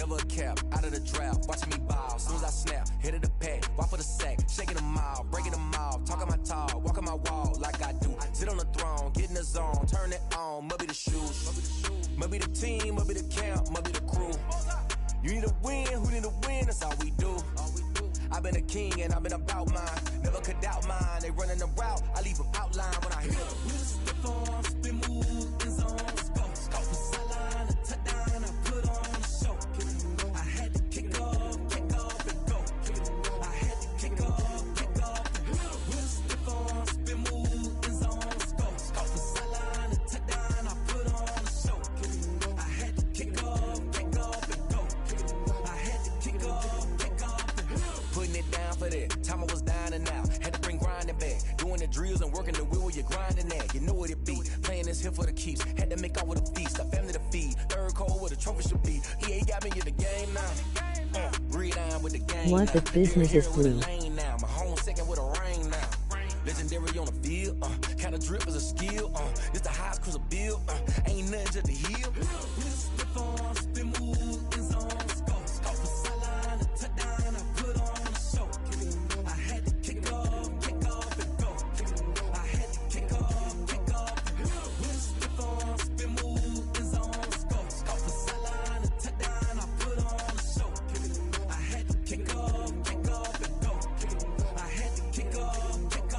never a cap, out of the drought, watching me ball. Soon as I snap, hit of the pack, walk for the sack, shaking them all, breaking them off, talking my talk, walking my wall like I do. Sit on the throne, get in the zone, turn it on, must be the shoes, must be the team, must be the camp, must be the crew. You need a win, who need a win, that's all we do. I've been a king and I've been about mine, never could doubt mine. They running the route, I leave them outline when I hit them. We step on, spin move, in zone, scope, for sideline, a touchdown, I put on a show. I had to kick off and go. I had to kick off and go. We step on, spin move, in zone, scope, for sideline, a touchdown, I put on a show. I had to kick off and go. I had to kick off and go. Putting it down for that. Time I was down and out. Had to bring grinding back. Doing the drills and working the wheel where you're grinding at. You know what it be. Playing this here for the keeps. Had to make out with a feast. A family to feed. Third cold where the trophy should be. EA got me in the game now. Read on with the game. What the business is blue. Now. My home second with a rain now. Legendary on the field. Kind of drip is a skill. It's the highest cruiser bill. Ain't nothing just to heal. Step on, spin move, in zone, scope for sideline, a touchdown, I put on a show. I had to kick off and go. I had to kick off and go. Step on, spin move, in zone, scope for sideline, a touchdown, I put on a show. I had to kick off and go. I had to kick off and go.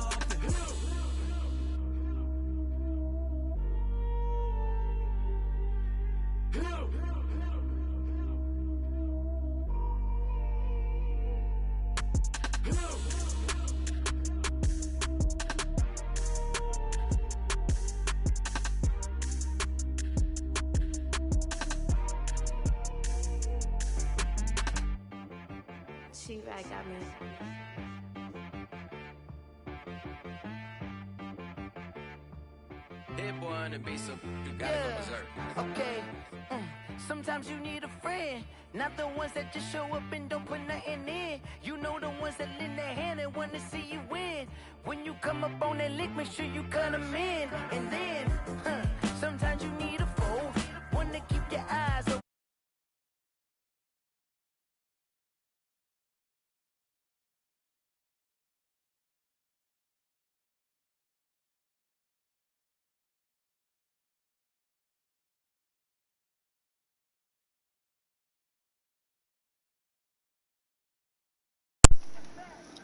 She right got me. That boy on the beat, so you gotta go berserk. Okay. Sometimes you need a friend, not the ones that just show up and don't put nothing in. You know the ones that lend their hand and want to see you win. When you come up on that lick, make sure you cut them in. And then, sometimes you need a foe, one to keep your eyes open.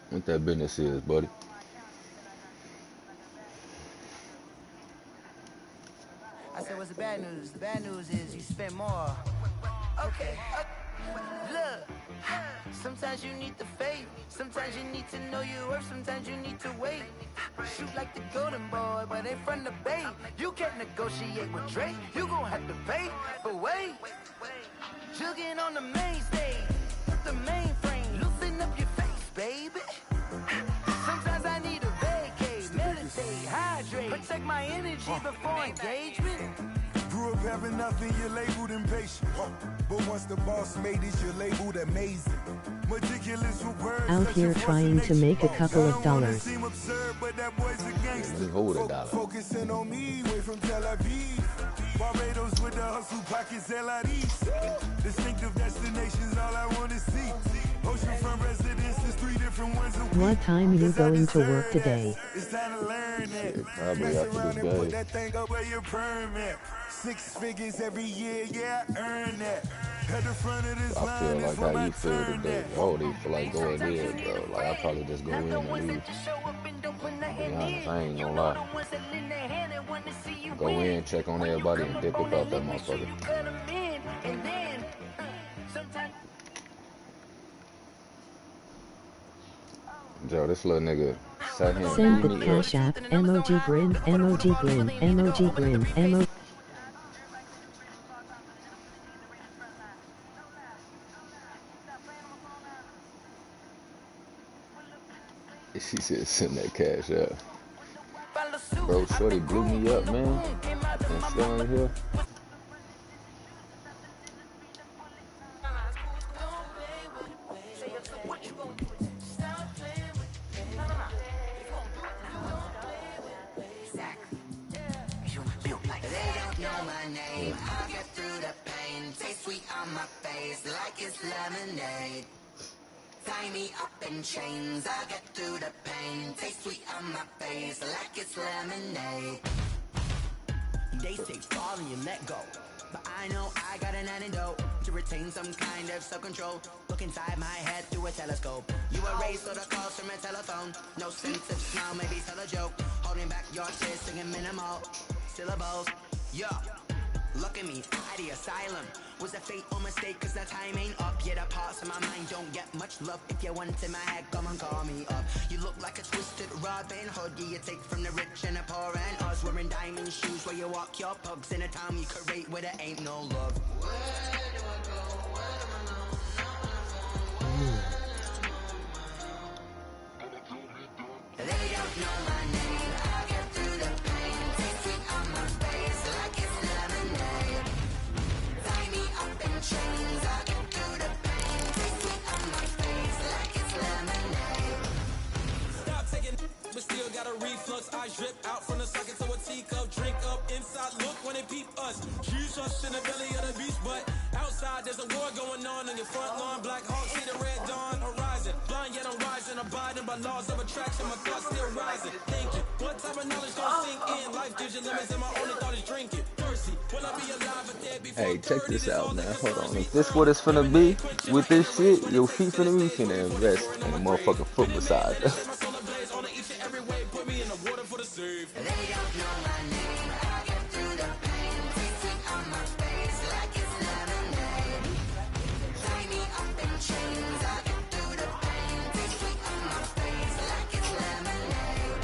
What that business is, buddy? I said, what's the bad news? The bad news is you spend more. Okay. Look, sometimes you need the faith. Sometimes you need to know your worth. Sometimes you need to wait. Shoot like the golden boy, but ain't from the bay. You can't negotiate with Drake. You gon' have to pay. But wait, jugging on the main stage, the mainframe, loosen up your face, baby. Sometimes I need a vacate, meditate, hydrate, protect my energy before engagement. Grew up having nothing, you're labeled impatient. But once the boss made it, you're labeled amazing. Meticulous with words. Out here trying to make a couple of dollars. Seem absurd, but that boy's a gangster. Hold a dollar. Focusing on me, way from Tel Aviv. Barbados with the hustle pockets, LIDs. Distinctive destinations, all I want to see. Oceanfront residences, 3 different ones a week. What time you going to work today? It's time to learn that. Shit, probably Mess after around this and put game. that thing up where your permit. 6 figures every year, yeah, I earn that. At the front of this I line feel is like where how my you feel turn today. at. Oh, they feel like going in, bro. Like I probably just go in and leave. I ain't gonna lie. Go in, check on everybody, and dip up out that motherfucker. Joe, this little nigga sat here Send and the beat me up. cash app, emoji grin, emoji grin, emoji grin, emoji. She said send that cash up. Bro, shorty blew me up, man. And still ain't here. pain. Taste sweet on my face like it's lemonade. Tie me up in chains, I get through the pain. Taste sweet on my face like it's lemonade. They say fall and you let go, but I know I got an antidote to retain some kind of self-control. Look inside my head through a telescope. You erase all the calls from a telephone. No sense of smile, maybe tell a joke. Holding back your tears, singing minimal syllables. Yo, look at me, at the asylum. Was a fate or mistake, cause the time ain't up. Yet the parts of my mind don't get much love. If you want in my head, come and call me up. You look like a twisted Robin Hood. Yeah, you take from the rich and the poor and us. Wearing diamond shoes where you walk your pugs. In a town you create where there ain't no love. Where do I go? Where am I known? They don't know my name. I get through the pain. Taste sweet on my face like it's lemonade. Tie me up in chains. I get through the pain. Taste sweet on my face like it's lemonade. Stop taking, but still got a reflux. I drip out from the socket to a teacup. Drink up inside, look when they peep us. Shoes us in the belly of the beast, but outside there's a war going on your front lawn. Black Hawk, see the red dawn horizon. Blind yet I'm rising, abiding by laws of attraction. My thoughts still rising. Thinking, what type of knowledge don't sink in? Life gives you limits, and my only thought is drinking. Thirsty, will I be alive but dead before? Hey, check this out, man. Hold on. If this what it's finna be with this shit, your feet finna be finna invest in a motherfucking foot massage. They don't know my name. I get through the pain. Taste sweet on my face like it's lemonade. Tie me up in chains. I get through the pain. Taste sweet on my face like it's lemonade.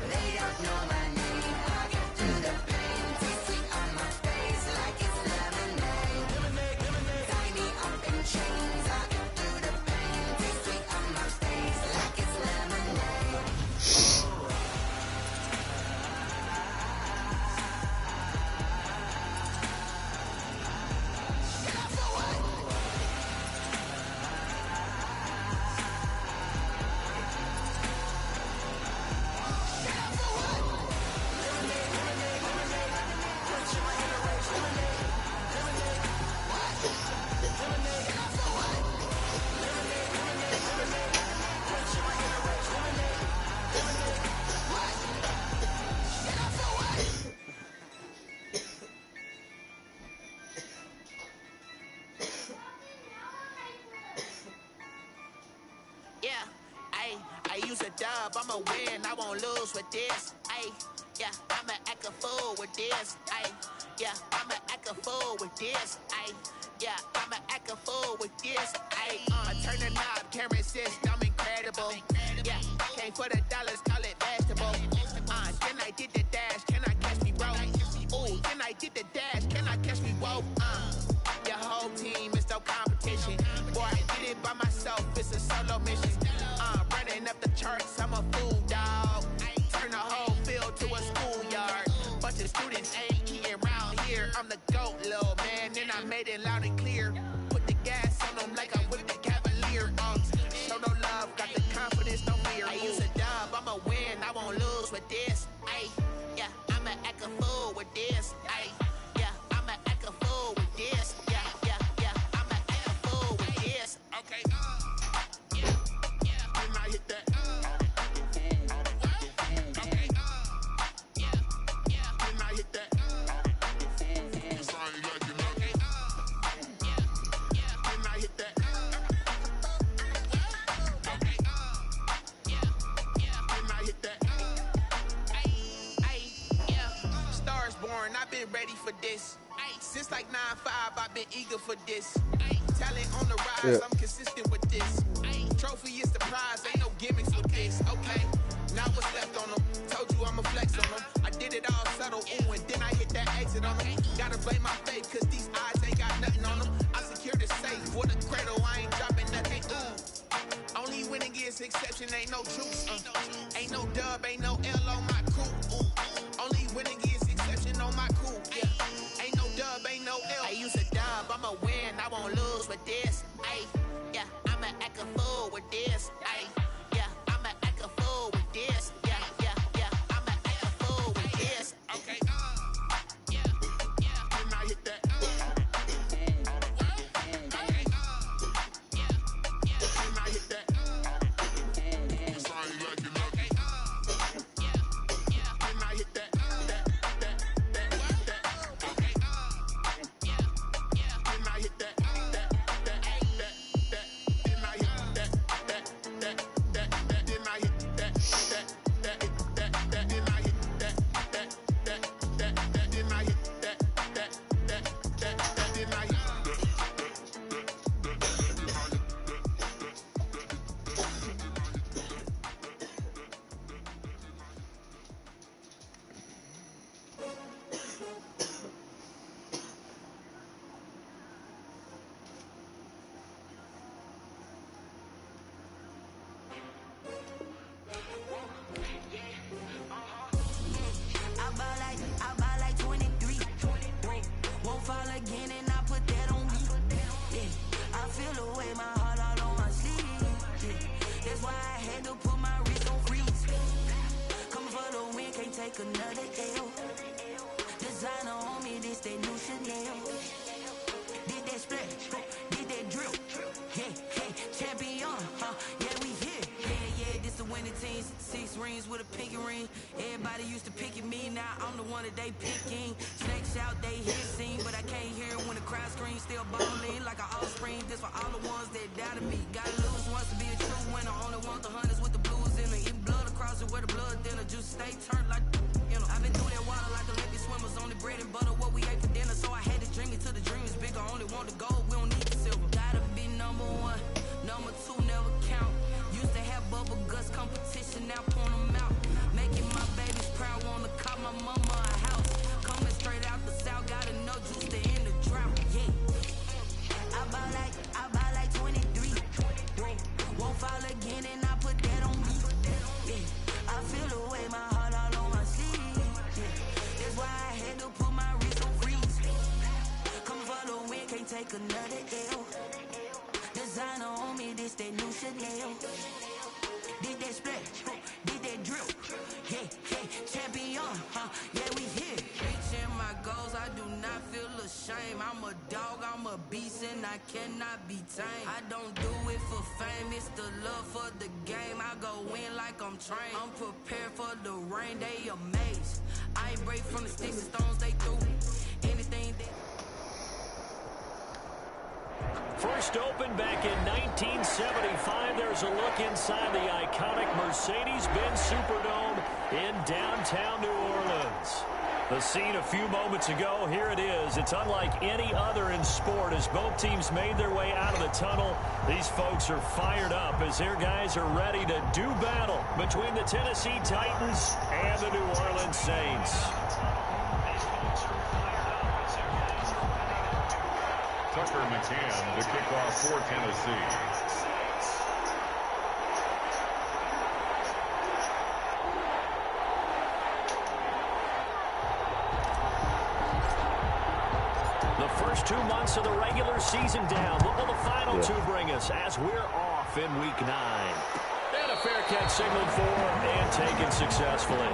They don't know my name. I get through the pain. Taste sweet on my face like it's lemonade. Tie me up in chains. I get through the pain. Taste sweet on my face like it's lemonade. I use a dub, I'ma win, I won't lose with this. Yeah, I'ma act a fool with this. Yeah, I'ma act a fool with this. Yeah, I'ma act a fool with this. I turn the knob, can't resist, I'm incredible. Yeah, came for the dollars, call it vegetable. Then I did the dash, can I catch me, bro? Ooh, then I did the dash, can I catch me, whoa? Your whole team is no competition. Boy, I did it by myself, it's a solo mission. Running up the charts, I'm a fool, dog. Turn the whole field to a schoolyard. Bunch of students ain't eating around here. I'm the GOAT, little man, and I made it loud and clear. Put the gas on them like I'm with the Cavalier. Show no love, got the confidence, no fear. I use a dub, I'ma win, I won't lose with this. Yeah, I'ma act a fool with this. Yeah, I'ma act a fool with this. Yeah, I'ma act a fool with this. Okay. I hit that. Okay. Then I hit that. Then I hit that. Okay. Then I hit that. Yeah. Stars born, I've been ready for this. Since like 9-5, I've been eager for this. Talent on the rise, I'm consistent with this. Trophy is the prize, ain't no gimmicks with this. Okay, now what's left on them? Told you I'ma flex on them. I did it all subtle, ooh, and then I hit that exit on them. Gotta blame my faith, cause these eyes ain't got nothing on them. I secured the safe with a cradle, I ain't dropping nothing, ooh. Only winning is exception, ain't no truth. Ain't no dub, ain't no L on my crew. Only winning is exception on my crew, yeah. Ain't no dub, ain't no L. I use a dub, I'ma win, I won't lose with this. Yeah, I'ma act a fool with this. Yeah, I'ma act a fool with this. Yeah, I'ma act a fool with this. Okay. Then I hit that. take another L. Designer on me, this that new Chanel. Did that split, did that drill. Yeah, yeah, champion, yeah, we here. Yeah, this the winning team. 6 rings with a pinky ring. Everybody used to pick at me, now I'm the one that they picking. Snakes out, they hissing, but I can't hear it when the crowd screams. Still ballin' like an offspring. This for all the ones that doubted me. Gotta lose once to be a true winner. Only want the hunters with the blues in it. Eating blood across it where the blood thinner. Juice stay turned like, you know. I've been through that water like Olympic swimmers. Only bread and butter, what we ate for dinner. So I had to dream it till the dream is bigger. Only want the gold, we don't need the silver. Gotta be number 1, number 2 never count. Used to have bubble guts competition, now point them out. Making my babies proud, wanna call my mama a house. Coming straight out the south, gotta know juice to end the drought. Yeah, I buy like 23. Won't fall again and I put that on me. Yeah, I feel the way, my heart all on my sleeve. Yeah, that's why I had to put my wrist on freeze. Come for the win, can't take another L. Designer on me, this that new Chanel. Did that split, did that drill. Yeah, yeah, champion, yeah, we here. Reaching my goals, I do not feel ashamed. I'm a dog, I'm a beast, and I cannot be tamed. I don't do it for fame, it's the love for the game. I go in like I'm trained. I'm prepared for the rain, they amazed. I ain't break from the sticks and stones they threw. Anything that... First opened back in 1975. There's a look inside the iconic Mercedes-Benz Superdome in downtown New Orleans. The scene a few moments ago, here it is. It's unlike any other in sport as both teams made their way out of the tunnel. These folks are fired up as their guys are ready to do battle between the Tennessee Titans and the New Orleans Saints. Tucker McCann, the kickoff for Tennessee. The first 2 months of the regular season down. What will the final 2 bring us as we're off in Week 9? And a fair catch signaled for and taken successfully.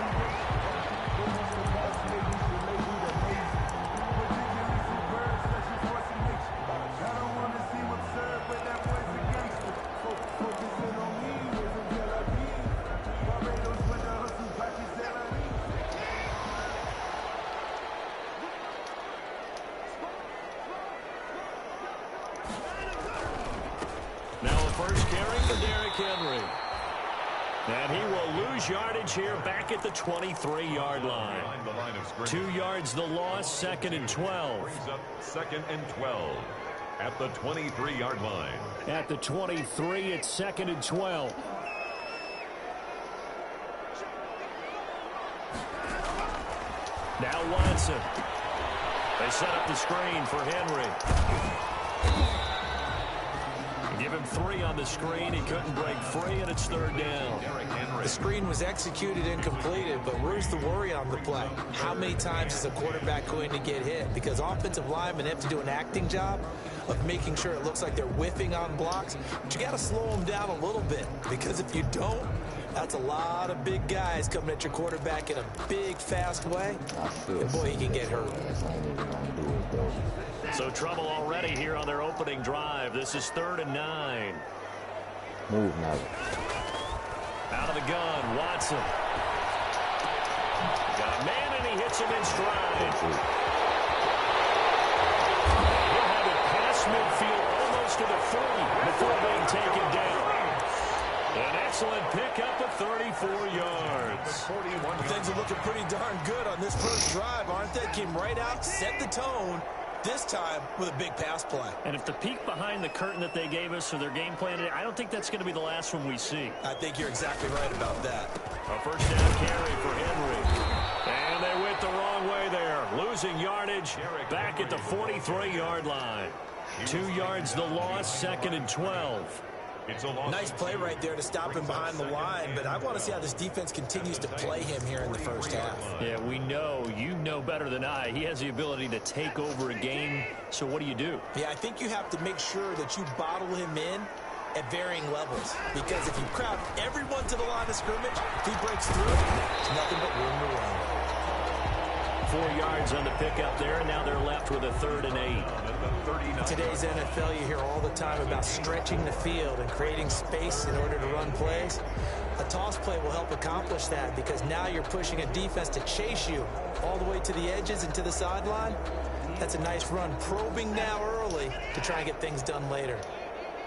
And he will lose yardage here back at the 23-yard line. 2 yards the loss, 2nd and 12. Brings up 2nd and 12 at the 23-yard line. At the 23, it's 2nd and 12. Now Watson. They set up the screen for Henry. Give him 3 on the screen. He couldn't break free, and it's 3rd down. The screen was executed and completed, but where's the worry on the play? How many times is a quarterback going to get hit? Because offensive linemen have to do an acting job of making sure it looks like they're whiffing on blocks. But you got to slow them down a little bit, because if you don't, that's a lot of big guys coming at your quarterback in a big, fast way. And boy, he can get hurt. So trouble already here on their opening drive. This is 3rd and 9. Move now. Out of the gun, Watson. Got a man, and he hits him in stride. He'll have it past midfield, almost to the 40, before being taken down. An excellent pickup of 34 yards. Things are looking pretty darn good on this first drive, aren't they? Came right out, set the tone. This time with a big pass play. And if the peek behind the curtain that they gave us for their game plan today, I don't think that's going to be the last one we see. I think you're exactly right about that. A first down carry for Henry. And they went the wrong way there. Losing yardage back at the 43-yard line. 2 yards the loss, 2nd and 12. Nice play right there to stop him behind the line, but I want to see how this defense continues to play him here in the first half. Yeah, we know. You know better than I. He has the ability to take over a game, so what do you do? Yeah, I think you have to make sure that you bottle him in at varying levels, because if you crowd everyone to the line of scrimmage, if he breaks through, it's nothing but room to run. 4 yards on the pickup there, and now they're left with a 3rd and 8. In today's NFL, you hear all the time about stretching the field and creating space in order to run plays. A toss play will help accomplish that because now you're pushing a defense to chase you all the way to the edges and to the sideline. That's a nice run, probing now early to try and get things done later.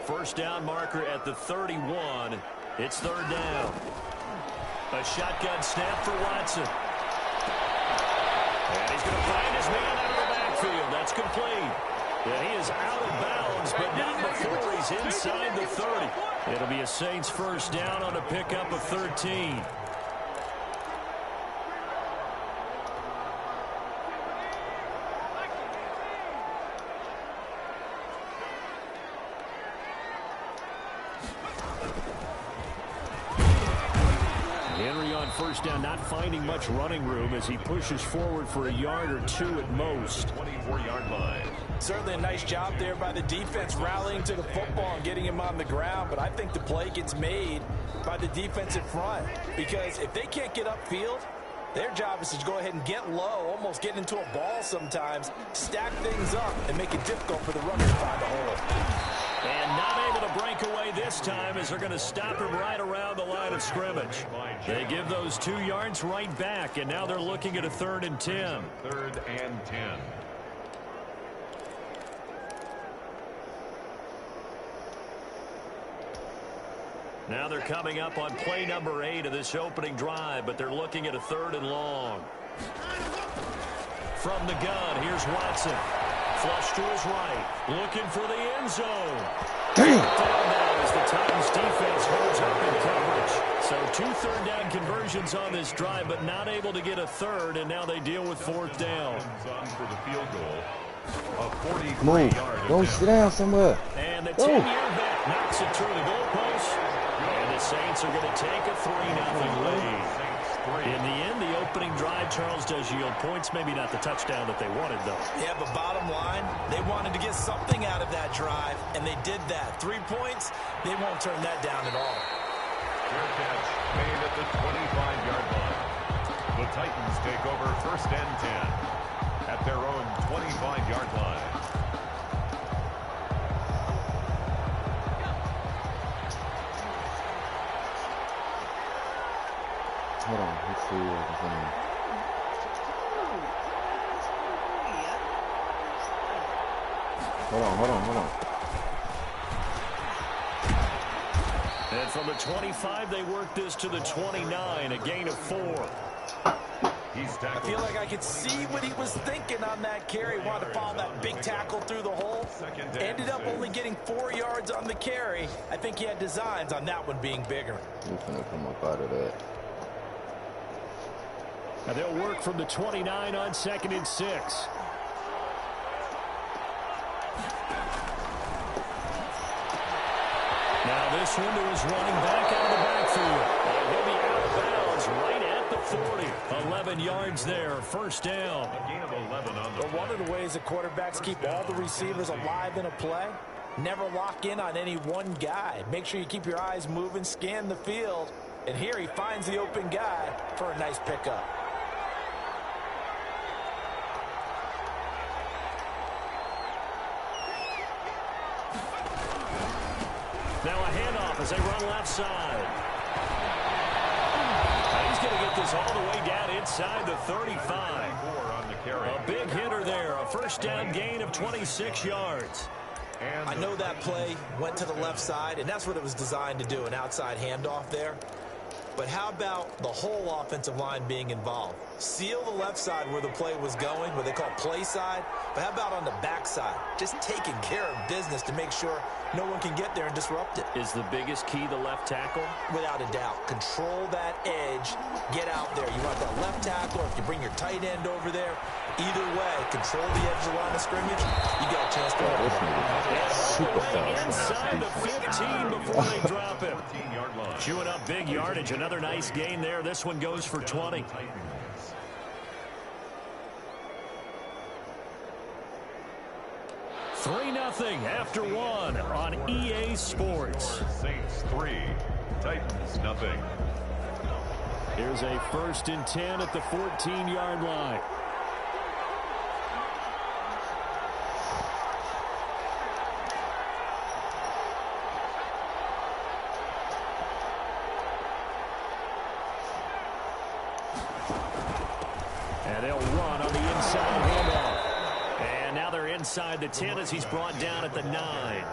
First down marker at the 31. It's 3rd down. A shotgun snap for Watson. And he's going to find his man out of the backfield. That's complete. Yeah, he is out of bounds, but not before he's inside the 30. It'll be a Saints first down on a pickup of 13. First down, not finding much running room as he pushes forward for a yard or 2 at most. 24-yard line. Certainly a nice job there by the defense rallying to the football and getting him on the ground, but I think the play gets made by the defensive front because if they can't get upfield, their job is to go ahead and get low, almost get into a ball sometimes, stack things up, and make it difficult for the runner to find a hole. And not able to break away this time as they're going to stop him right around the line of scrimmage. They give those 2 yards right back, and now they're looking at a 3rd and 10. 3rd and 10. Now they're coming up on play number 8 of this opening drive, but they're looking at a 3rd and long. From the gun, here's Watson. Flush to his right, looking for the end zone. Down now as the Titans defense holds up in coverage. So 2 third-down conversions on this drive, but not able to get a 3rd, and now they deal with 4th down. For the field goal. A 43-yard Come on, go sit down somewhere. And the 10-year back knocks it through the goalpost. And the Saints are going to take a 3-0 lead. In the end, the opening drive, Charles, does yield points. Maybe not the touchdown that they wanted, though. Yeah, but bottom line, they wanted to get something out of that drive, and they did that. 3 points, they won't turn that down at all. Fair catch made at the 25-yard line. The Titans take over 1st and 10 at their own 25-yard line. Hold on, let's see what is in. Hold on. And from the 25, they work this to the 29, a gain of 4. I feel like I could see what he was thinking on that carry. Wanted to follow that big tackle through the hole. Ended up only getting 4 yards on the carry. I think he had designs on that one being bigger. He's going to come up out of that. Now they'll work from the 29 on 2nd and 6. Now this one to his running back out of the backfield. And he'll be out of bounds right at the 40. 11 yards there, 1st down. A gain of 11 on the But one of the ways that quarterbacks keep all the receivers alive in a play, never lock in on any one guy. Make sure you keep your eyes moving, scan the field. And here he finds the open guy for a nice pickup. Now a handoff as they run left side. He's going to get this all the way down inside the 35. A big hitter there. A 1st down gain of 26 yards. I know that play went to the left side, and that's what it was designed to do, an outside handoff there. But how about the whole offensive line being involved? Seal the left side where the play was going, what they call play side. But how about on the back side? Just taking care of business to make sure no one can get there and disrupt it. Is the biggest key the left tackle? Without a doubt. Control that edge. Get out there. You want that left tackle, or if you bring your tight end over there, either way, control the edge of the line of scrimmage. You got a chance to Super fast. Inside the 15 before they drop him. Chewing up big yardage. Another nice gain there. This one goes for 20. 3-0 after 1 on EA Sports. Saints 3, Titans nothing. Here's a 1st and 10 at the 14-yard line. inside the 10 as he's brought down at the 9.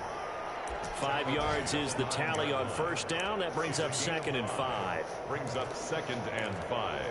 5 yards is the tally on first down. That brings up 2nd and 5. Brings up 2nd and 5.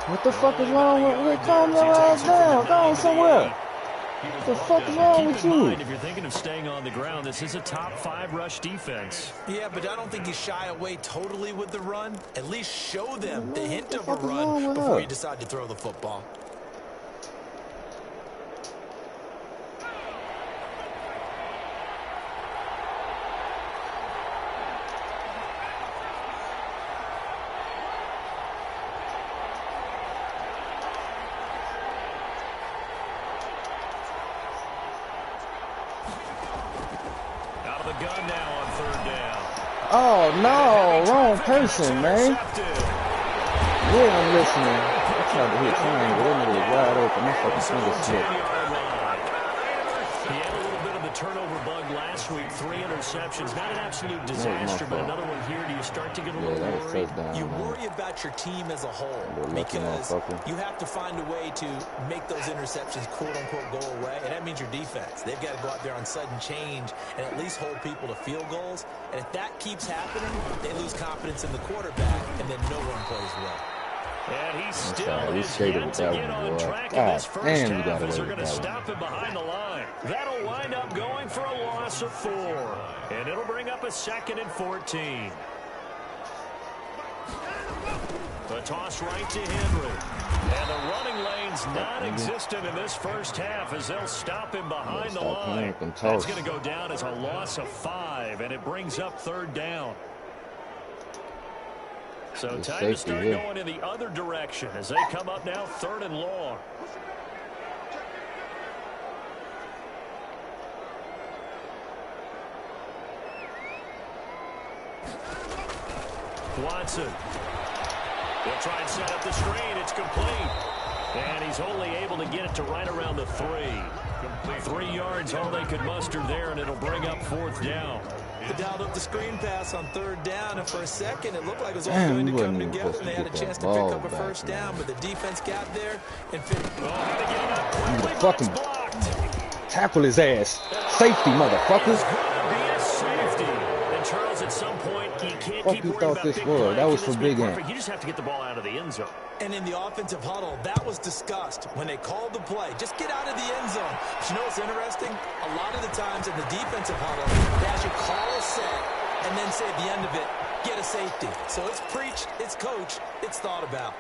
What the fuck is wrong with calm your ass down? Go on somewhere. What the fuck is wrong with you? If you're thinking of staying on the ground, this is a top 5 rush defense. Yeah, but I don't think you shy away totally with the run. At least show them the hint of a run before you decide to throw the football. Oh, no, wrong person, man. Yeah, I'm listening. I tried to hit triangle. That nigga was wide open. My fucking finger slipped. He had a little bit of the turnover bug last week. 3 interceptions. Not an absolute disaster, but another one here. Do you start to get a little worried? You worry about your team as a whole because you have to find a way to make those interceptions, quote-unquote, go away, and that means your defense. They've got to go out there on sudden change and at least hold people to field goals, and if that keeps happening, they lose confidence in the quarterback, and then no one plays well. And he still is yet to get on track in this first half as they're going to stop him behind the line. That'll wind up going for a loss of 4. And it'll bring up a 2nd and 14. The toss right to Henry. And the running lane's non-existent in this first half as they'll stop him behind the line. That's going to go down as a loss of 5, and it brings up 3rd down. So time to start going in the other direction as they come up now 3rd and long. Watson. He'll try and set up the screen. It's complete. And he's only able to get it to right around the 3. 3 yards, all they could muster there, and it'll bring up 4th down. They dialed up the screen pass on 3rd down, and for a second it looked like it was all going to come together, and they had a chance to pick up a first down, but the defense got there and finished. Fucking tackle his ass. Safety, motherfuckers. Charles, at some point, you can't keep worrying about this was. That was for big end. You just have to get the ball out of the end zone. And in the offensive huddle, that was discussed when they called the play. Just get out of the end zone. But you know what's interesting? A lot of the times in the defensive huddle, they actually call a set and then say at the end of it, get a safety. So it's preached, it's coached, it's thought about.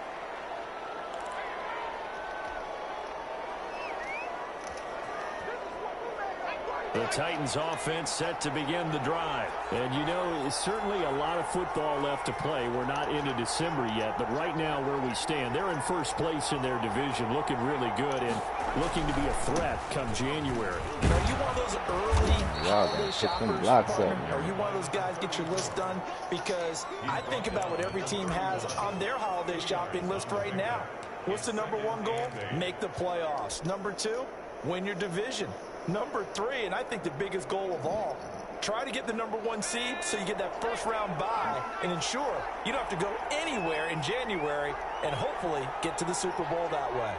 The Titans offense set to begin the drive. And you know, it's certainly a lot of football left to play. We're not into December yet, but right now where we stand, they're in first place in their division, looking really good and looking to be a threat come January. Are you one of those early holiday shoppers? Are you one of those guys get your list done? Because I think about what every team has on their holiday shopping list right now. What's the #1 goal? Make the playoffs. #2, win your division. #3, and I think the biggest goal of all, try to get the #1 seed so you get that first-round bye and ensure you don't have to go anywhere in January and hopefully get to the Super Bowl that way.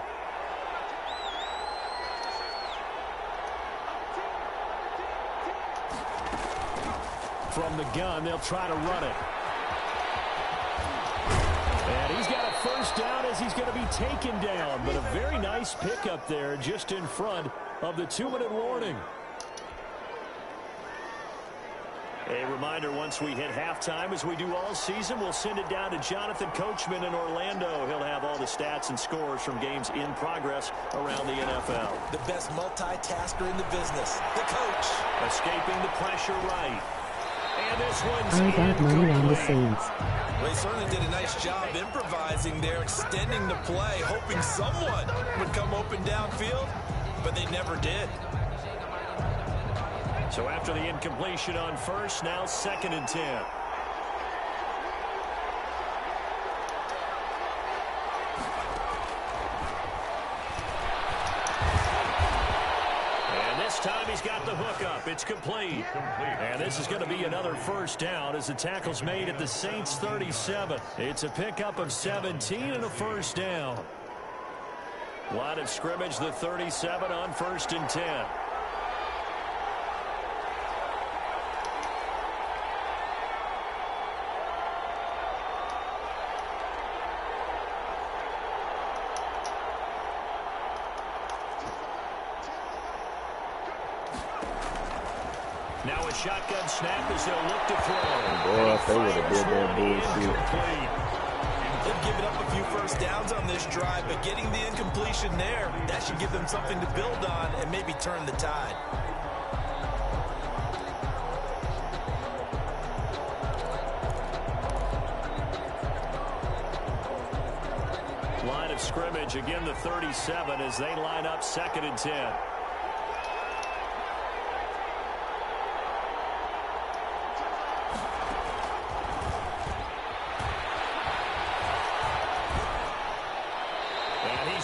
From the gun, they'll try to run it. And he's got a first down as he's going to be taken down, but a very nice pickup there just in front of the 2-minute warning. A reminder, once we hit halftime, as we do all season, we'll send it down to Jonathan Coachman in Orlando. He'll have all the stats and scores from games in progress around the NFL. The best multitasker in the business, the coach. Escaping the pressure right. And this one's I got money on the scenes. Well, he certainly did a nice job improvising there, extending the play, hoping someone would come open downfield, but they never did. So after the incompletion on first, now 2nd and 10. Time he's got the hook up. It's complete. And this is going to be another first down as the tackle's made at the Saints 37. It's a pickup of 17 and a first down. Line of scrimmage, the 37 on 1st and 10. Now a shotgun snap as they'll look to throw. Boy, if they would have did that bullshit. They've given up a few first downs on this drive, but getting the incompletion there, that should give them something to build on and maybe turn the tide. Line of scrimmage, again the 37 as they line up 2nd and 10.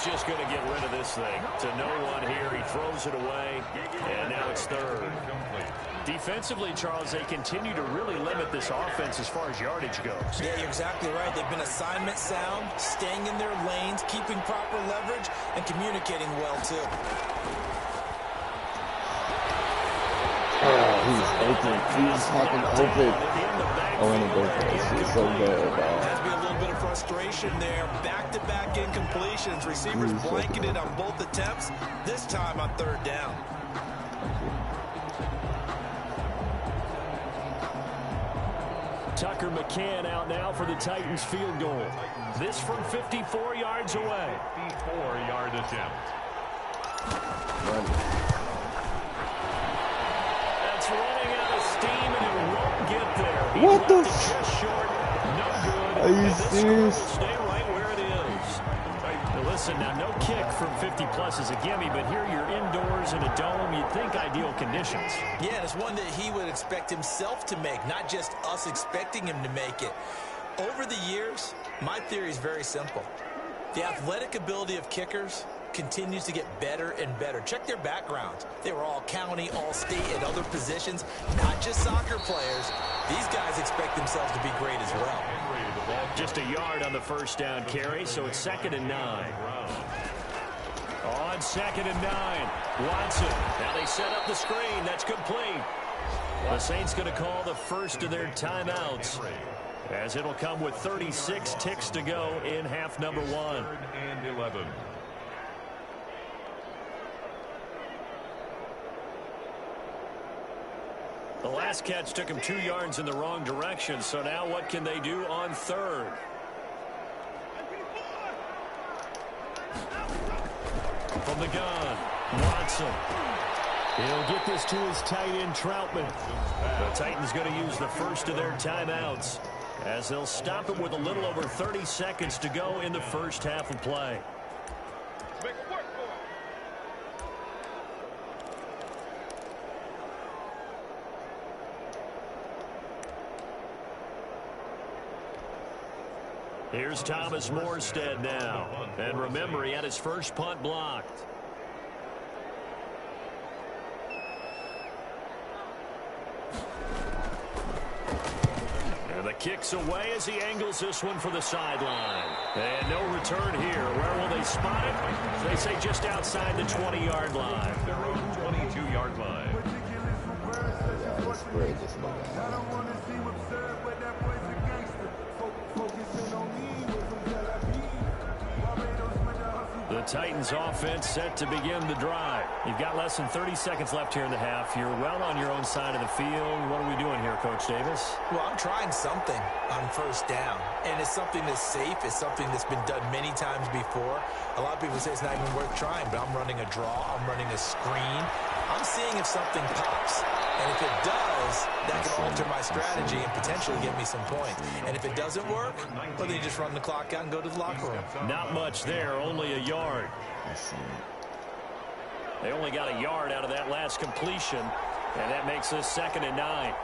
Just going to get rid of this thing to no one here. He throws it away, and now it's 3rd. Defensively, Charles, they continue to really limit this offense as far as yardage goes. Yeah, you're exactly right. They've been assignment sound, staying in their lanes, keeping proper leverage, and communicating well, too. He's open. He's fucking open. I want to go for this shit so bad, dog. Has to be a little bit of frustration there. Back-to-back incompletions. Receivers blanketed on both attempts, this time on 3rd down. Tucker McCann out now for the Titans field goal. This from 54 yards away. 54-yard attempt. That's running out of steam, and it won't get there. What the? Just short. No good. Are you serious? Stay right where it is. Now listen, now no kick from 50-plus is a gimme, but here you're indoors in a dome. You'd think ideal conditions. Yeah, and it's one that he would expect himself to make, not just us expecting him to make it. Over the years, my theory is very simple. The athletic ability of kickers continues to get better and better. Check their backgrounds. They were all county, all state, at other positions, not just soccer players. These guys expect themselves to be great as well. Just a yard on the first down carry, so it's 2nd and 9. On 2nd and 9, Watson. Now they set up the screen. That's complete. The Saints going to call the first of their timeouts, as it'll come with 36 ticks to go in half number 1. 3rd and 11. The last catch took him 2 yards in the wrong direction, so now what can they do on 3rd? From the gun, Watson. He'll get this to his tight end, Troutman. The Titans going to use the first of their timeouts, as they'll stop it with a little over 30 seconds to go in the first half of play. Here's Thomas Morstead now. And remember, he had his first punt blocked. And the kick's away as he angles this one for the sideline. And no return here. Where will they spot it? They say just outside the 20-yard line. Their own 22-yard line. I don't want to seem absurd, but that boy's a gangster. Focusing on me was Tel Aviv. Barbados with the hustle. The Titans offense set to begin the drive. You've got less than 30 seconds left here in the half. You're well on your own side of the field. What are we doing here, Coach Davis? Well, I'm trying something on first down, and it's something that's safe. It's something that's been done many times before. A lot of people say it's not even worth trying, but I'm running a draw. I'm running a screen. I'm seeing if something pops. And if it does, that can alter my strategy and potentially get me some points. And if it doesn't work, well, then you just run the clock out and go to the locker room. Not much there, only a yard. They only got a yard out of that last completion. And that makes us 2nd and 9.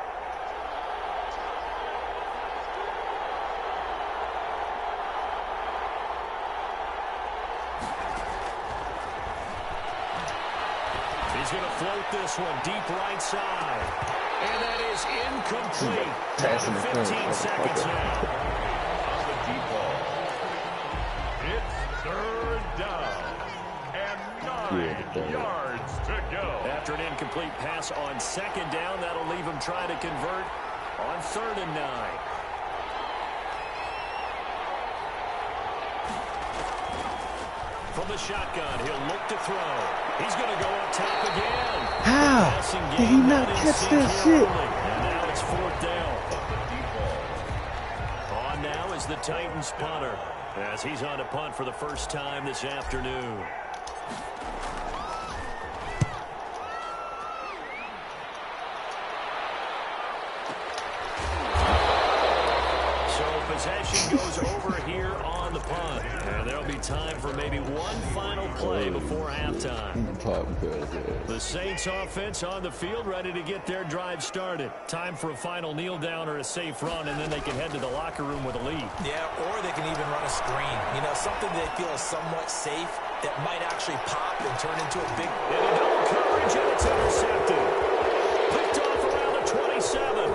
He's going to float this one deep right side. And that is incomplete. 15 seconds now. On the deep ball. It's 3rd down. And 9 yards to go. After an incomplete pass on 2nd down, that'll leave him trying to convert on 3rd and 9. From the shotgun, he'll look to throw. He's going to go up top again. How did he not catch that shit? And now it's 4th down. On now is the Titans punter, as he's on to punt for the first time this afternoon. Possession goes over here on the punt. And there'll be time for maybe one final play before halftime. The Saints offense on the field ready to get their drive started. Time for a final kneel down or a safe run, and then they can head to the locker room with a lead. Yeah, or they can even run a screen. You know, something they feel is somewhat safe that might actually pop and turn into a big... And a double coverage, and it's intercepted. Picked off around the 27.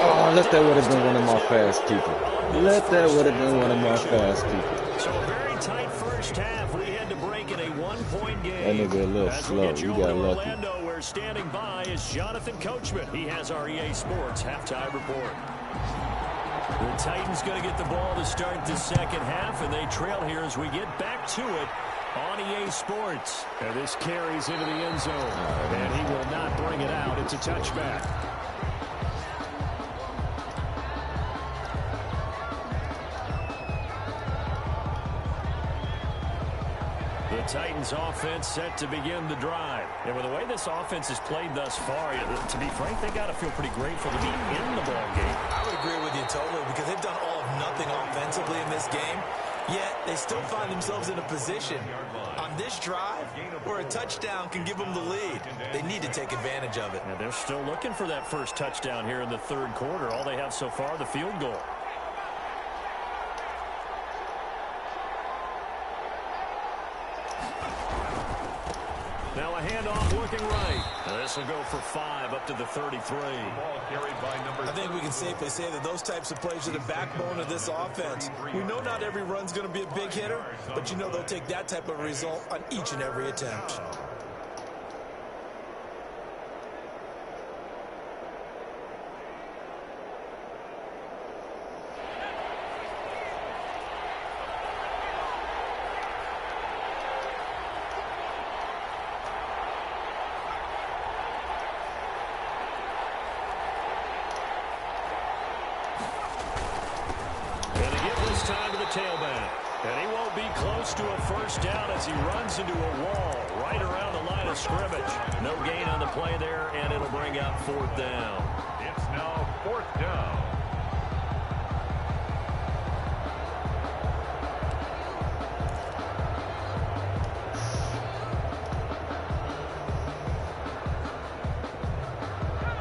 Oh, let that would have been one of my fast people. Let that would have been one of my fast people. So a very tight first half. We had to break in a 1-point game. That nigga a little slow. You got lucky. Orlando, where standing by is Jonathan Coachman. He has our EA Sports halftime report. The Titans going to get the ball to start the second half, and they trail here as we get back to it on EA Sports. And this carries into the end zone, and he will not bring it out. It's a touchback. Titans offense set to begin the drive. And with the way this offense has played thus far, to be frank, they got to feel pretty grateful to be in the ball game. I would agree with you totally, because they've done all of nothing offensively in this game, yet they still find themselves in a position on this drive where a touchdown can give them the lead. They need to take advantage of it. And they're still looking for that first touchdown here in the third quarter. All they have so far, the field goal. Now a handoff looking right. This will go for 5 up to the 33. I think we can safely say that those types of plays are the backbone of this offense. We know not every run's going to be a big hitter, but you know they'll take that type of result on each and every attempt. Tailback. And he won't be close to a first down as he runs into a wall right around the line of scrimmage. No gain on the play there, and it'll bring out 4th down. It's now 4th down.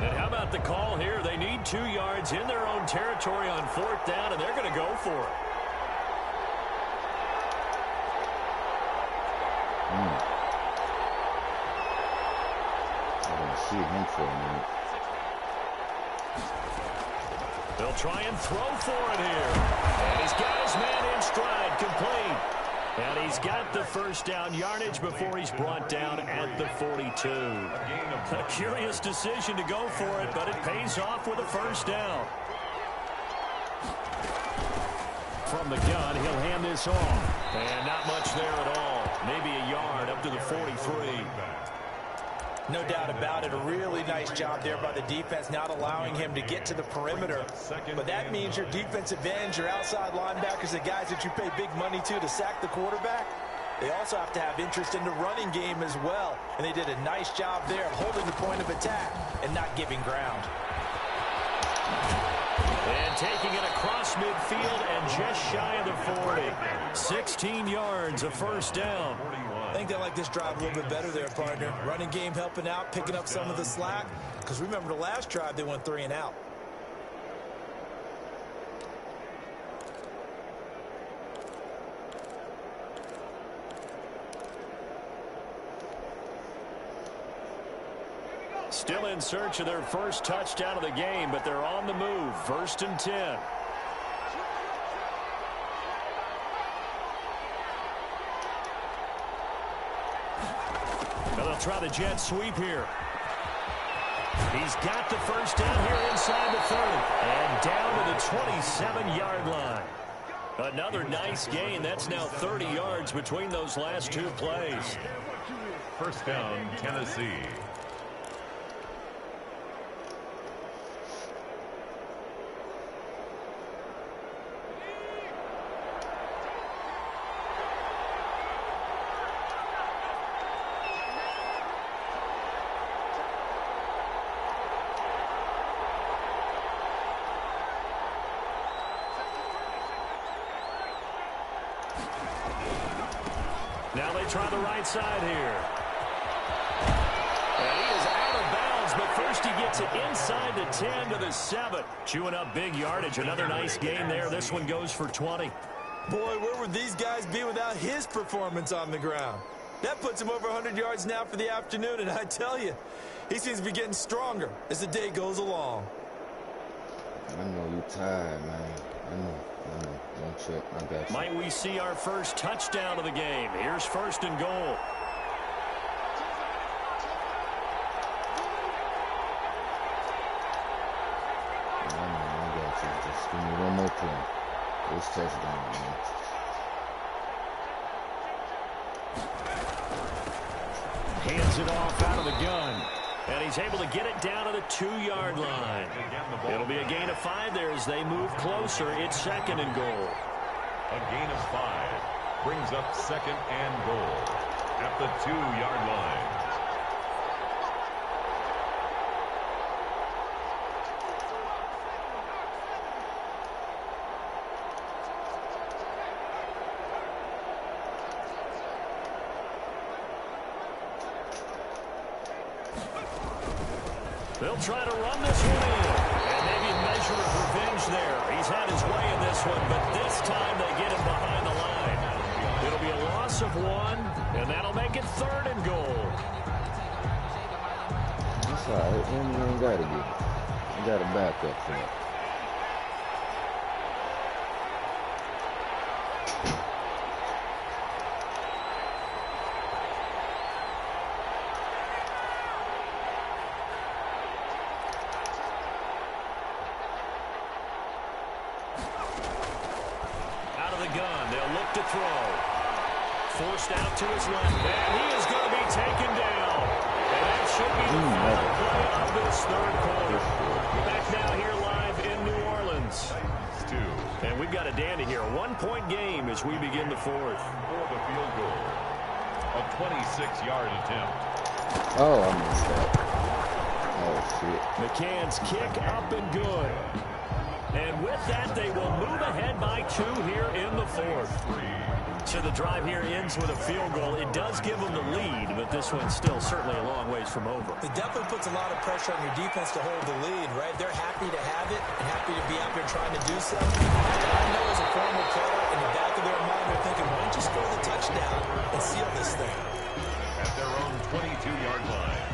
And how about the call here? They need 2 yards in their own territory on 4th down, and they're going to go for it. See him for a minute. They'll try and throw for it here. And he's got his man in stride, complete. And he's got the first down yardage before he's brought down at the 42. A curious decision to go for it, but it pays off with a first down. From the gun, he'll hand this off. And not much there at all. Maybe a yard up to the 43. No doubt about it. A really nice job there by the defense, not allowing him to get to the perimeter. But that means your defensive ends, your outside linebackers, the guys that you pay big money to sack the quarterback, they also have to have interest in the running game as well. And they did a nice job there of holding the point of attack and not giving ground. And taking it across midfield and just shy of the 40. 16 yards, a first down. I think they like this drive a little bit better there, partner. Running game helping out, picking up some of the slack. Because remember the last drive, they went 3 and out. Still in search of their first touchdown of the game, but they're on the move. 1st and 10. Now they'll try the jet sweep here. He's got the first down here inside the 30. And down to the 27-yard line. Another nice gain. That's now 30 yards between those last 2 plays. First down, Tennessee. Now they try the right side here. And he is out of bounds, but first he gets it inside the 10 to the 7. Chewing up big yardage. Another nice gain there. This one goes for 20. Boy, where would these guys be without his performance on the ground? That puts him over 100 yards now for the afternoon, and I tell you, he seems to be getting stronger as the day goes along. I know you tired, man. I know. Don't trip. I got you. Might we see our first touchdown of the game? Here's 1st and goal. I got you. Just give me one more play. This touchdown, man. Hands it off out of the gun. And he's able to get it down to the 2-yard line. It'll be a gain of 5 there as they move closer. It's 2nd and goal. A gain of 5 brings up 2nd and goal at the 2-yard line. They'll try to run this one in. And maybe a measure of revenge there. He's had his way in this one, but this time they get him behind the line. It'll be a loss of 1, and that'll make it 3rd and goal. That's all right. You ain't got to get it. You got to back up for it. Forced out to his left, and he is going to be taken down. And that should be the final play of this 3rd quarter. Back now here live in New Orleans. And we've got a dandy here. A 1-point game as we begin the 4th. For the field goal. A 26-yard attempt. Oh, I missed that. Oh, shit. McCann's kick up and good. And with that, they will move ahead by 2 here in the 4th. So the drive here ends with a field goal. It does give them the lead, but this one's still certainly a long ways from over. It definitely puts a lot of pressure on your defense to hold the lead, right? They're happy to have it and happy to be out there trying to do so. And I know as a former player, in the back of their mind, they're thinking, why don't you score the touchdown and seal this thing? At their own 22-yard line.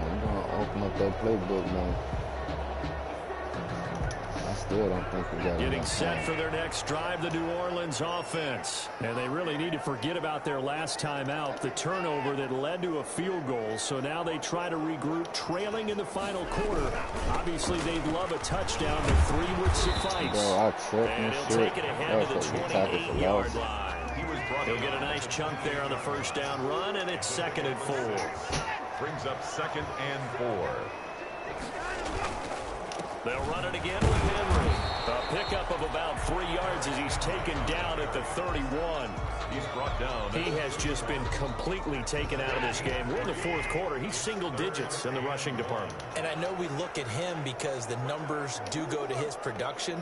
I'm going to open up that playbook, man. Still don't think we got getting set for their next drive, the New Orleans offense. And they really need to forget about their last time out, the turnover that led to a field goal. So now they try to regroup, trailing in the final quarter. Obviously, they'd love a touchdown, but 3 would suffice. And he'll take it ahead to the 28-yard line. He'll get a nice chunk there on the first down run, and it's 2nd and 4. Brings up 2nd and 4. They'll run it again with Henry. A pickup of about 3 yards as he's taken down at the 31. He's brought down. He has just been completely taken out of this game. We're in the fourth quarter. He's single digits in the rushing department. And I know we look at him because the numbers do go to his production.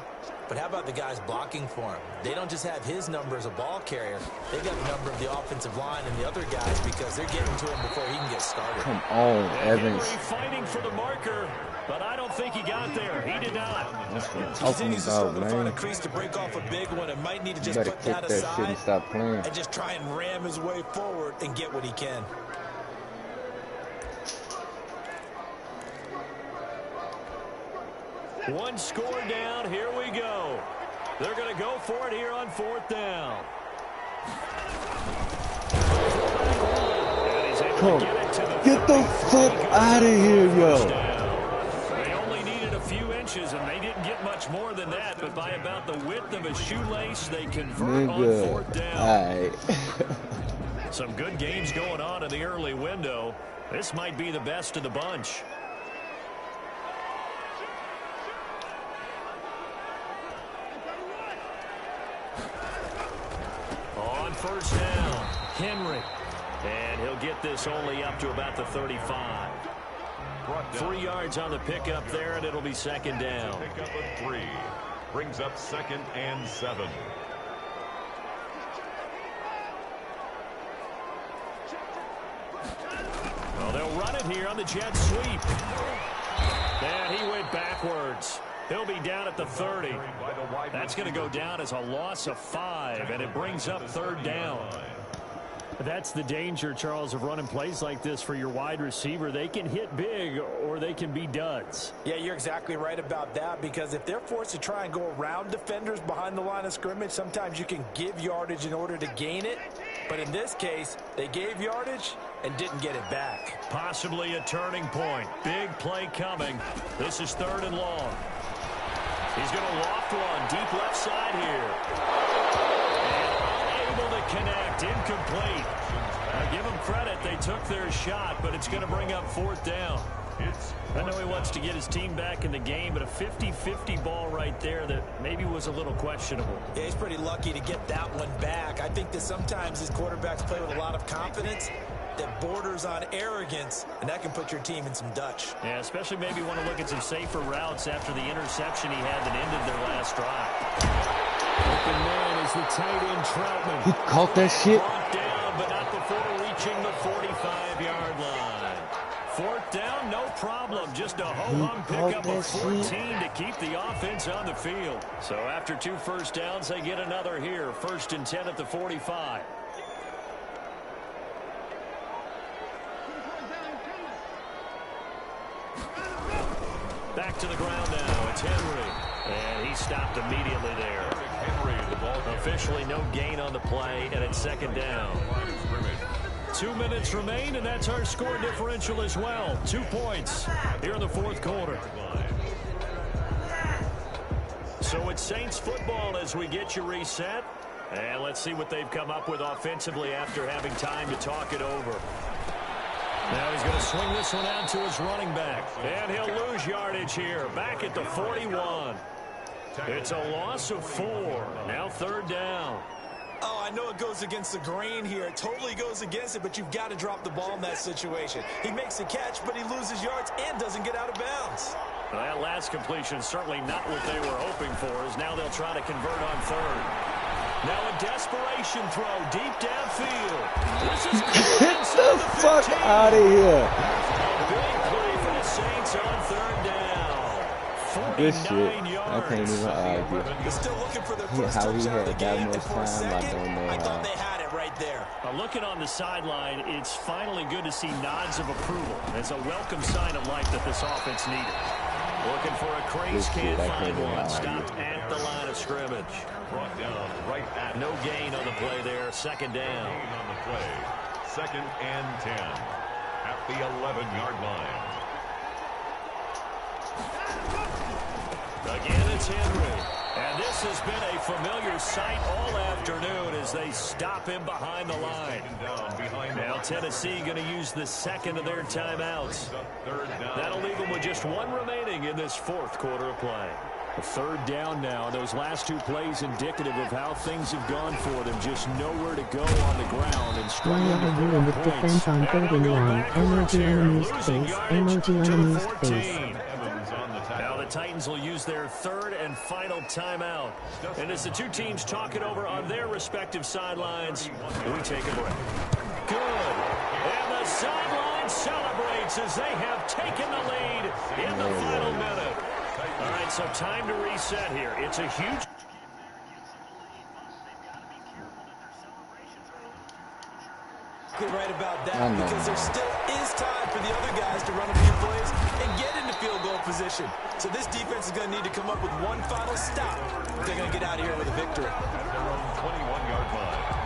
But how about the guys blocking for him? They don't just have his number as a ball carrier. They got the number of the offensive line and the other guys because they're getting to him before he can get started. Come on, Evans. Henry fighting for the marker, but I don't think he got there. He did not. That's what I'm talking about, to find a man. crease to break off a big one and might need to You just better put kick that that shit aside and stop playing. and just try and ram his way forward and get what he can. One score down. Here we go. They're going to go for it here on fourth down. Come, get the fuck out of here, yo. They only needed a few inches, and they didn't get much more than that. But by about the width of a shoelace, they convert on fourth down. All right. Some good games going on in the early window. This might be the best of the bunch. On first down, Henry. And he'll get this only up to about the 35. 3 yards on the pickup there, and it'll be second down. Pickup of 3. Brings up 2nd and 7. Well, they'll run it here on the jet sweep. And he went backwards. He'll be down at the 30. That's going to go down as a loss of 5, and it brings up third down. That's the danger, Charles, of running plays like this for your wide receiver. They can hit big or they can be duds. Yeah, you're exactly right about that, because if they're forced to try and go around defenders behind the line of scrimmage, sometimes you can give yardage in order to gain it. But in this case, they gave yardage and didn't get it back. Possibly a turning point. Big play coming. This is third and long. He's going to loft one deep left side here. And unable to connect. Incomplete. I give them credit. They took their shot, but it's going to bring up fourth down. I know he wants to get his team back in the game, but a 50-50 ball right there that maybe was a little questionable. Yeah, he's pretty lucky to get that one back. I think that sometimes these quarterbacks play with a lot of confidence that borders on arrogance, and that can put your team in some Dutch. Yeah, especially maybe want to look at some safer routes after the interception he had that ended their last drive. Open man is the tight end Troutman. He caught that shit. Brought down, but not before reaching the 45-yard line. Fourth down, no problem. Just a ho-hum pickup of 14 to keep the offense on the field. So after 2 first downs, they get another here. 1st and 10 at the 45. Back to the ground now. It's Henry. And he stopped immediately there. Henry, the ball Officially no gain on the play, and it's second down. 2 minutes remain, and that's our score differential as well. 2 points here in the fourth quarter. So it's Saints football as we get you reset. And let's see what they've come up with offensively after having time to talk it over. Now he's going to swing this one out to his running back. And he'll lose yardage here. Back at the 41. It's a loss of 4. Now third down. Oh, I know it goes against the grain here. It totally goes against it, but you've got to drop the ball in that situation. He makes the catch, but he loses yards and doesn't get out of bounds. Well, that last completion certainly not what they were hoping for, as now they'll try to convert on third. Now a desperation throw deep downfield. This is Get the fuck out of here. Big play for the Saints on third down. This shit, 49 I yards. can't even argue. They're still looking for their Yeah, first how he touchdown of the had that game, much and for a time, I second, don't know I thought how. they had it right there. Looking on the sideline, it's finally good to see nods of approval. It's a welcome sign of life that this offense needed. Looking for a craze, This can't shit, I find can't even one. argue. Stopped at the line of scrimmage. brought down right at No gain on the play there. Second down. gain on the play. 2nd and 10 at the 11-yard line. Again, it's Henry. And this has been a familiar sight all afternoon as they stop him behind the line. Now Tennessee going to use the second of their timeouts. That'll leave them with just one remaining in this fourth quarter of play. A third down now. Those last two plays indicative of how things have gone for them. Just nowhere to go on the ground and struggling to put up points. Defense on third and long. Emoji enemies face. Emoji enemies face. Now the Titans will use their third and final timeout. And as the two teams talk it over on their respective sidelines, we take a break. Good. And the sideline celebrates as they have taken the lead in the final minute. All right, so time to reset here. It's a huge... Right about that, because there still is time for the other guys to run a few plays and get into field goal position. So this defense is going to need to come up with one final stop if they're going to get out of here with a victory. At their own 21-yard line.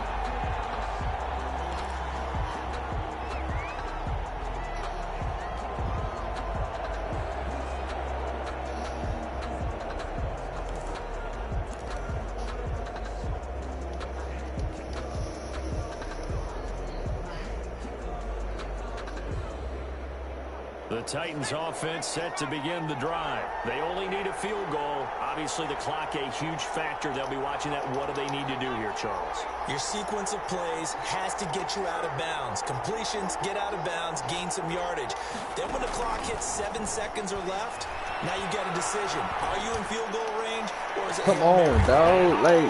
The Titans offense set to begin the drive. They only need a field goal. Obviously, the clock a huge factor. They'll be watching that. What do they need to do here, Charles? Your sequence of plays has to get you out of bounds. Completions, get out of bounds, gain some yardage. Then when the clock hits 7 seconds or left, now you got a decision. Are you in field goal range, or is it... Come on, dog. Like,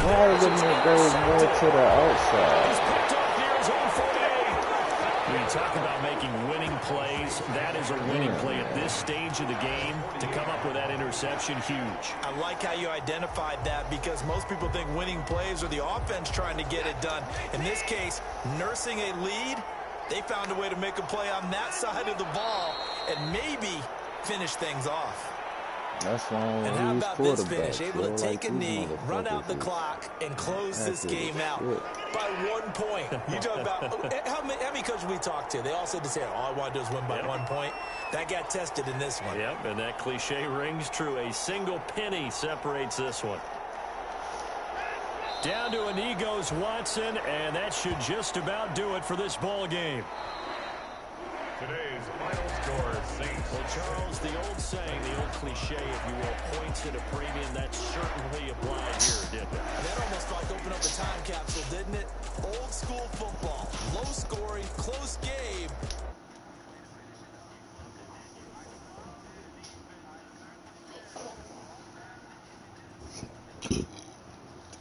why wouldn't it go more to the outside? When you talk about making winning plays, that is a winning play at this stage of the game. To come up with that interception, huge. I like how you identified that, because most people think winning plays are the offense trying to get it done. In this case, nursing a lead, they found a way to make a play on that side of the ball and maybe finish things off. That's why and how about this finish? Able to take a knee, run out the clock, and close this game out by 1 point. You talk about how many coaches we talked to? They all said the same. All I want to do is win by 1 point. That got tested in this one. Yep, and that cliche rings true. A single penny separates this one. Down to a knee goes Watson, and that should just about do it for this ball game. Today's final score, Saints. Well, Charles, the old saying, the old cliche, if you will, points at a premium, that certainly applied here, didn't it? That almost like opened up a time capsule, didn't it? Old school football. Low